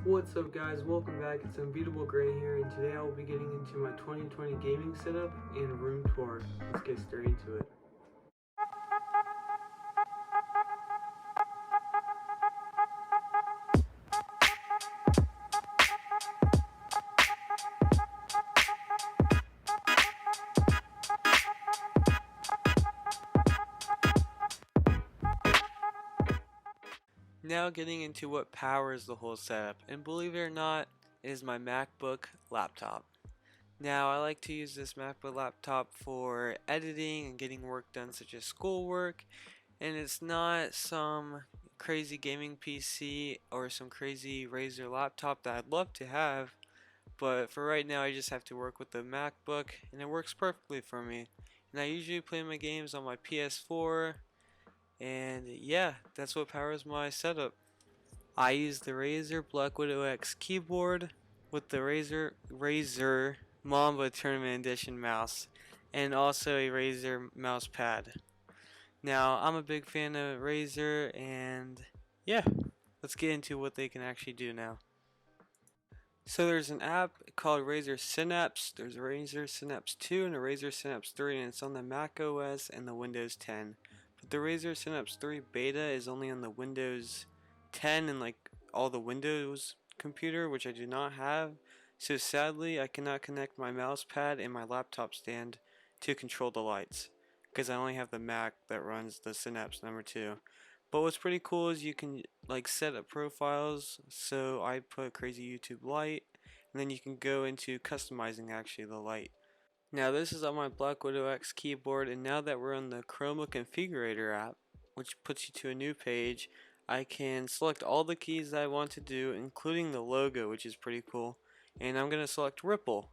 What's up guys, welcome back. It's Unbeatable Gray here, and today I will be getting into my 2020 gaming setup and room tour. Let's get straight into it. Now getting into what powers the whole setup, and believe it or not, it is my MacBook laptop. Now I like to use this MacBook laptop for editing and getting work done such as schoolwork, and it's not some crazy gaming PC or some crazy Razer laptop that I'd love to have, but for right now I just have to work with the MacBook and it works perfectly for me. And I usually play my games on my PS4, and yeah, that's what powers my setup. I use the Razer Black Widow X keyboard with the Razer Mamba Tournament Edition mouse, and also a Razer mouse pad. Now I'm a big fan of Razer, and yeah, let's get into what they can actually do now. So there's an app called Razer Synapse. There's a Razer Synapse 2 and a Razer Synapse 3, and it's on the Mac OS and the Windows 10. But the Razer Synapse 3 beta is only on the Windows 10 and like all the Windows computer, which I do not have. So sadly, I cannot connect my mouse pad and my laptop stand to control the lights, because I only have the Mac that runs the Synapse number 2. But what's pretty cool is you can like set up profiles. So I put crazy YouTube light, and then you can go into customizing actually the light. Now this is on my Black Widow X keyboard, and now that we're on the Chroma Configurator app, which puts you to a new page, I can select all the keys that I want to do, including the logo, which is pretty cool. And I'm going to select Ripple.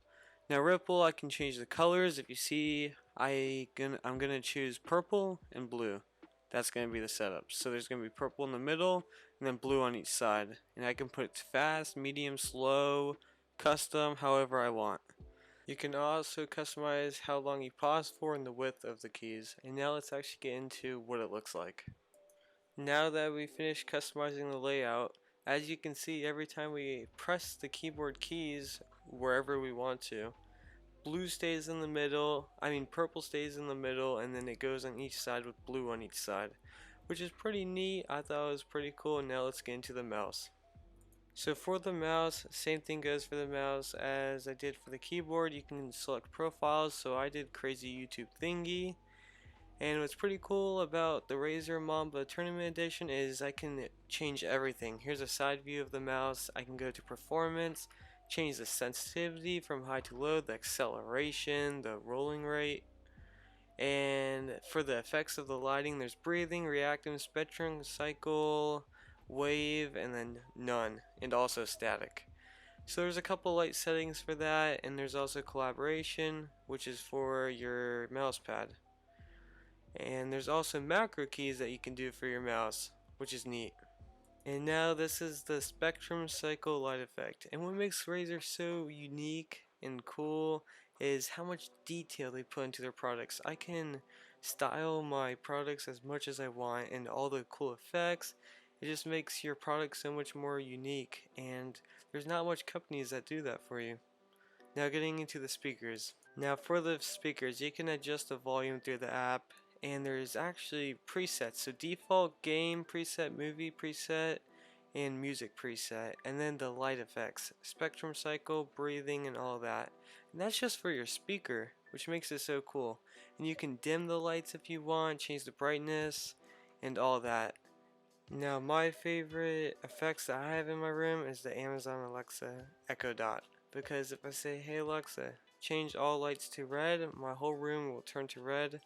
Now Ripple, I can change the colors. If you see, I'm gonna choose purple and blue. That's going to be the setup. So there's going to be purple in the middle and then blue on each side. And I can put it fast, medium, slow, custom, however I want. You can also customize how long you pause for and the width of the keys. And now let's actually get into what it looks like. Now that we finished customizing the layout, as you can see, every time we press the keyboard keys wherever we want to, blue stays in the middle, purple stays in the middle, and then it goes on each side with blue on each side, which is pretty neat. I thought it was pretty cool. And now let's get into the mouse. So for the mouse, same thing goes for the mouse as I did for the keyboard. You can select profiles, so I did crazy YouTube thingy. And what's pretty cool about the Razer Mamba Tournament Edition is I can change everything. Here's a side view of the mouse. I can go to performance, change the sensitivity from high to low, the acceleration, the rolling rate. And for the effects of the lighting, there's breathing, reactive, spectrum, cycle, wave, and then none, and also static. So there's a couple light settings for that, and there's also collaboration, which is for your mouse pad. And there's also macro keys that you can do for your mouse, which is neat. And now this is the spectrum cycle light effect. And what makes Razer so unique and cool is how much detail they put into their products. I can style my products as much as I want, and all the cool effects. It just makes your product so much more unique, and there's not much companies that do that for you. Now getting into the speakers. Now for the speakers, you can adjust the volume through the app, and there's actually presets. So default, game preset, movie preset, and music preset, and then the light effects, spectrum cycle, breathing, and all that. And that's just for your speaker, which makes it so cool. And you can dim the lights if you want, change the brightness, and all that. Now my favorite effects that I have in my room is the Amazon Alexa Echo Dot, because if I say, hey Alexa, change all lights to red, my whole room will turn to red,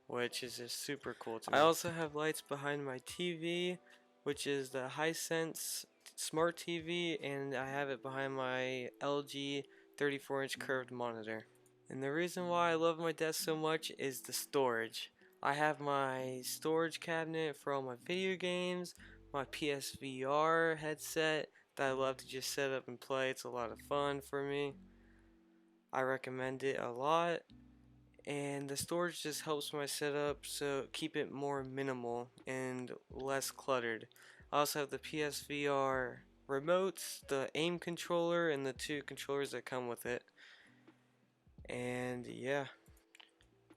which is just super cool to me. I also have lights behind my TV, which is the Hisense Smart TV, and I have it behind my LG 34-inch curved monitor. And the reason why I love my desk so much is the storage. I have my storage cabinet for all my video games, my PSVR headset that I love to just set up and play. It's a lot of fun for me. I recommend it a lot. And the storage just helps my setup so keep it more minimal and less cluttered. I also have the PSVR remotes, the aim controller, and the 2 controllers that come with it. And yeah,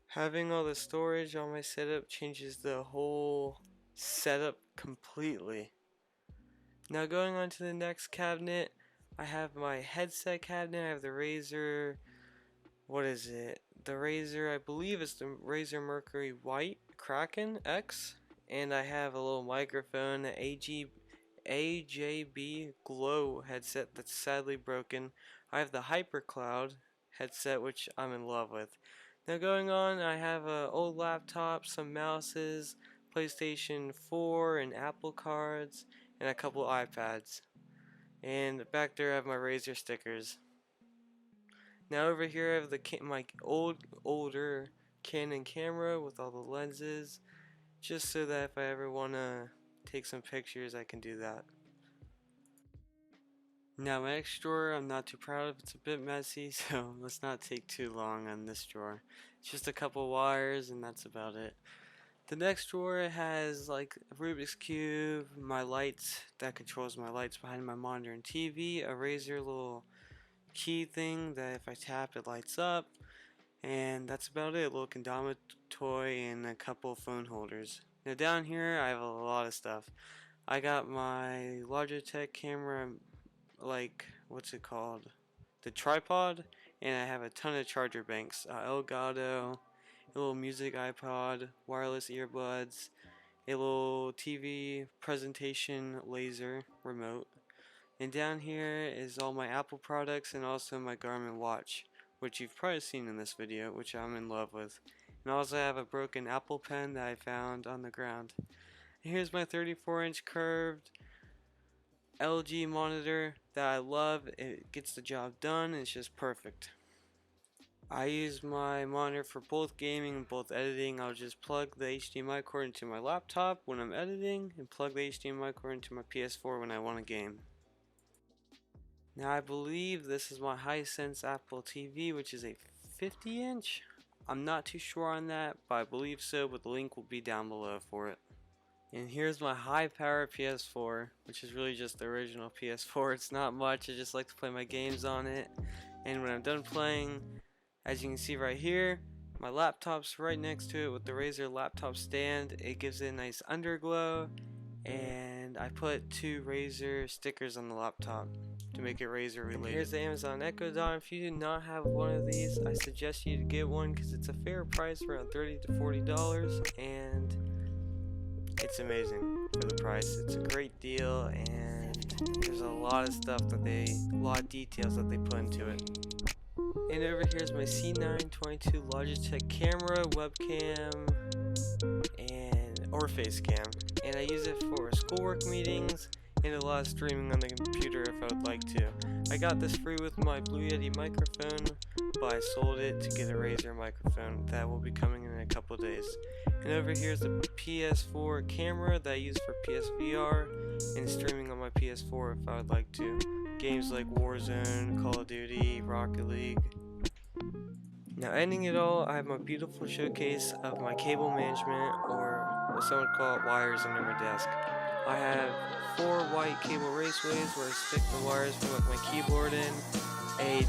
having all the storage on my setup changes the whole setup completely. Now going on to the next cabinet, I have my headset cabinet. I have the Razer, what is it? The Razer, I believe it's the Razer Mercury White Kraken X. And I have a little microphone, an AJB Glow headset that's sadly broken. I have the HyperCloud headset, which I'm in love with. Now going on, I have an old laptop, some mouses, PlayStation 4 and Apple cards, and a couple iPads. And back there I have my Razer stickers. Now over here I have my older Canon camera with all the lenses, just so that if I ever want to take some pictures I can do that. Now my next drawer I'm not too proud of, it's a bit messy, so let's not take too long on this drawer. It's just a couple wires and that's about it. The next drawer has like a Rubik's Cube, my lights that controls my lights behind my monitor and TV, a Razer little key thing that if I tap it lights up, and that's about it. A little kendama toy and a couple phone holders. Now down here I have a lot of stuff. I got my Logitech camera, like what's it called, the tripod, and I have a ton of charger banks, Elgato, a little music iPod, wireless earbuds, a little TV presentation laser remote, and down here is all my Apple products and also my Garmin watch, which you've probably seen in this video, which I'm in love with. And also I have a broken Apple pen that I found on the ground. And here's my 34-inch curved LG monitor that I love. It gets the job done, it's just perfect. I use my monitor for both gaming and both editing. I'll just plug the HDMI cord into my laptop when I'm editing and plug the HDMI cord into my PS4 when I want to game. Now I believe this is my Hisense Apple TV, which is a 50-inch. I'm not too sure on that, but I believe so, but the link will be down below for it. And here's my high power PS4, which is really just the original PS4. It's not much, I just like to play my games on it. And when I'm done playing, as you can see right here, my laptop's right next to it with the Razer laptop stand. It gives it a nice underglow, and I put 2 Razer stickers on the laptop to make it Razer related. And here's the Amazon Echo Dot. If you do not have one of these, I suggest you to get one because it's a fair price, around $30 to $40, and it's amazing for the price. It's a great deal, and there's a lot of stuff that a lot of details that they put into it. And over here is my C922 Logitech camera, webcam, or face cam. And I use it for schoolwork meetings and a lot of streaming on the computer if I would like to. I got this free with my Blue Yeti microphone, but I sold it to get a Razer microphone that will be coming in a couple days. And over here is the PS4 camera that I use for PSVR and streaming on my PS4 if I would like to. Games like Warzone, Call of Duty, Rocket League. Now ending it all, I have my beautiful showcase of my cable management, or what some would call it, wires under my desk. I have 4 white cable raceways where I stick the wires from my keyboard in, I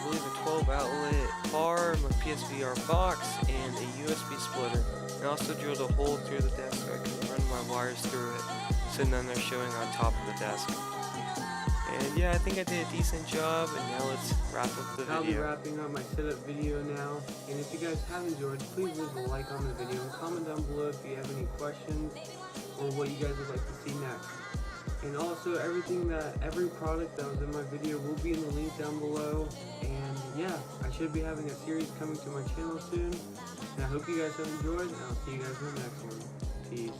believe a 12 outlet bar, my PSVR box, and a USB splitter. And also drilled a hole through the desk so I can run my wires through it, so none are showing on top of the desk. And yeah, I think I did a decent job, and now let's wrap up the video. I'll be wrapping up my setup video now, and if you guys have enjoyed, please leave a like on the video and comment down below if you have any questions or what you guys would like to see next. And also every product that was in my video will be in the link down below, and yeah, I should be having a series coming to my channel soon, and I hope you guys have enjoyed, and I'll see you guys in the next one. Peace.